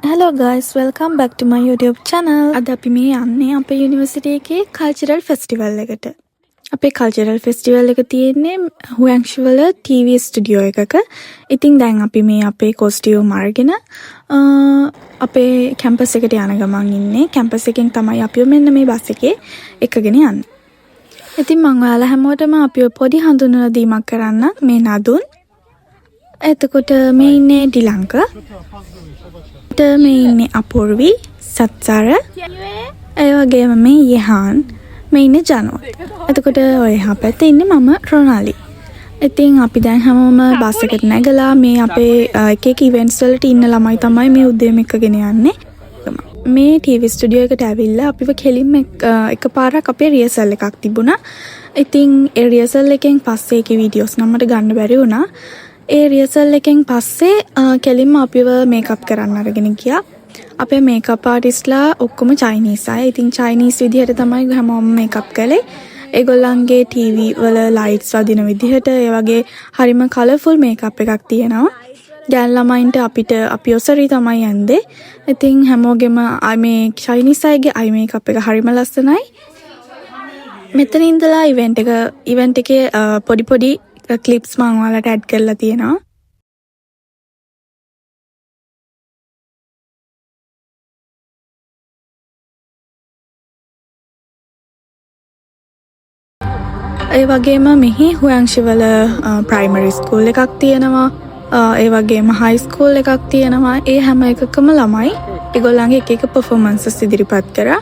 Hello guys, welcome back to my YouTube channel. අද අපි මේ යන්නේ අපේ යුනිවර්සිටි එකේ කල්චරල් ෆෙස්ටිවල් එකට. අපේ කල්චරල් ෆෙස්ටිවල් එක තියෙන්නේ හුවැන්ෂි වල TV ස්ටුඩියෝ එකක. ඉතින් දැන් අපි මේ අපේ කොස්ටියුම් අරගෙන අපේ කැම්පස් එකට යන ගමන් ඉන්නේ. කැම්පස් එකෙන් තමයි අපි මෙන්න මේ බස් එකේ එකගෙන යන්නේ. ඉතින් මම ඔයාලා හැමෝටම අපිව පොඩි හඳුන්වලා දීමක් කරන්න මේ නදුන්. එතකොට මේ ඉන්නේ ඩිලංක. මේ ඉන්නේ අපූර්වි, සත්සර, ඒ වගේම මේ යහන්, මේ ඉන්නේ ජනෝත්. එතකොට ඔය එහා පැත්තේ ඉන්නේ මම රොනාලි. ඉතින් අපි දැන් හැමෝම බස් එකට නැගලා මේ අපේ එක එක ඉවෙන්ට්ස් වලට ඉන්න ළමයි තමයි මේ උදේම එකගෙන යන්නේ. මේ TV ස්ටුඩියෝ එකට ඇවිල්ලා අපිව කෙලින්ම එකපාරක් අපේ රියසල් එකක් තිබුණා. ඉතින් ඒ රියසල් එකෙන් පස්සේ ඒකේ වීඩියෝස් නම් මට ගන්න බැරි වුණා. ඒ රියසල් එකෙන් පස්සේ කෙලින්ම අපිව මේකප් කරන්න අරගෙන ගියා. අපේ මේකප් ආටිස්ට්ලා ඔක්කොම චයිනීස් අය. ඉතින් චයිනීස් විදිහට තමයි හැමෝම මේකප් කළේ. ඒගොල්ලන්ගේ TV වල ලයිට්ස් වදින විදිහට ඒ වගේ හරිම කලර්ෆුල් මේකප් එකක් තියෙනවා. ගෑන් ළමයින්ට අපිට අපි ඔසරි තමයි යන්නේ. ඉතින් හැමෝගෙම මේ චයිනීස් අයගේ අයි මේකප් එක හරිම ලස්සනයි. මෙතන ඉඳලා ඉවෙන්ට් එකේ පොඩි ක්ලිප්ස් මම ඔයාලට ඇඩ් කරලා තියෙනවා. ඒ වගේම මෙහි හුවැන්ෂි වල ප්‍රයිමරි ස්කූල් එකක් තියෙනවා. ඒ වගේම හයි ස්කූල් එකක් තියෙනවා. ඒ හැම එකකම ළමයි ඒගොල්ලන්ගේ එක පර්ෆෝමන්සස් ඉදිරිපත් කරා.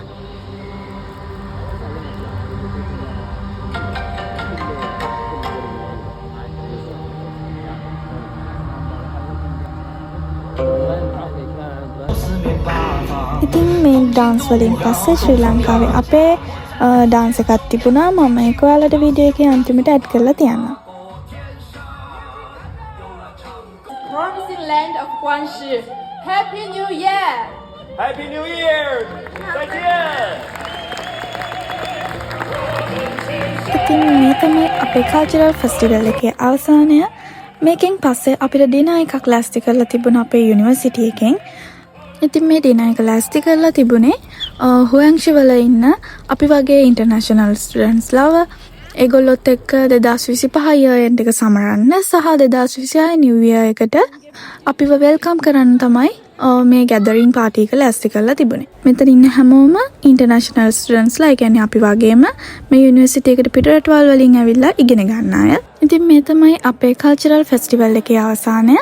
ඉතින් මේ ඩාන්ස් වලින් පස්සේ ශ්‍රී ලංකාවේ අපේ ඩාන්ස් එකක් තිබුණා. මම ඒක ඔයාලට වීඩියෝ එකේ අන්තිමට ඇඩ් කරලා තියන්නම්. Promising land of Guangxi. Happy New Year! Happy New Year! 再见! ඉතින් මේ තමයි අපේ කල්චරල් ෆෙස්ටිවල් එකේ අවසානය. මේකෙන් පස්සේ අපිට ඩිනර් එකක් ලෑස්ති කරලා තිබුණා අපේ යුනිවර්සිටි එකෙන්. ඉතින් මේ ඩිනර් එක ලෑස්ති කරලා තිබුණේ හුවැන්ෂි වල ඉන්න අපි වගේ ඉන්ටර්නැෂනල් ස්ටුඩන්ට්ස් ලව ඒගොල්ලොත් එක්ක 2025 year end එක සමරන්න සහ 2026 new year එකට අපිව වෙල්කම් කරන්න තමයි මේ ගැදරින් පාටි එක ලෑස්ති කරලා තිබුණේ. මෙතන ඉන්න හැමෝම ඉන්ටර්නැෂනල් ස්ටුඩන්ට්ස්ලා, ඒ කියන්නේ අපි වගේම මේ යුනිවර්සිටි එකට පිටරටවල් වලින් ඇවිල්ලා ඉගෙන ගන්න අය. ඉතින් මේ තමයි අපේ කල්චරල් ෆෙස්ටිවල් එකේ අවසානය.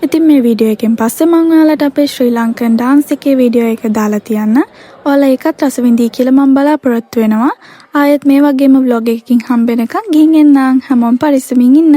ඉතින් මේ වීඩියෝ එකෙන් පස්සේ මම ඔයාලට අපේ ශ්‍රී ලංකන් ඩාන්ස් එකේ වීඩියෝ එක දාලා තියන්න. ඔයාලා ඒකත් රස විඳී කියලා මම බලාපොරොත්තු වෙනවා. ආයෙත් මේ වගේම vlog එකකින් හම්බෙනකන් ගිහින් එන්නම්. හැමෝම පරිස්සමින් ඉන්න.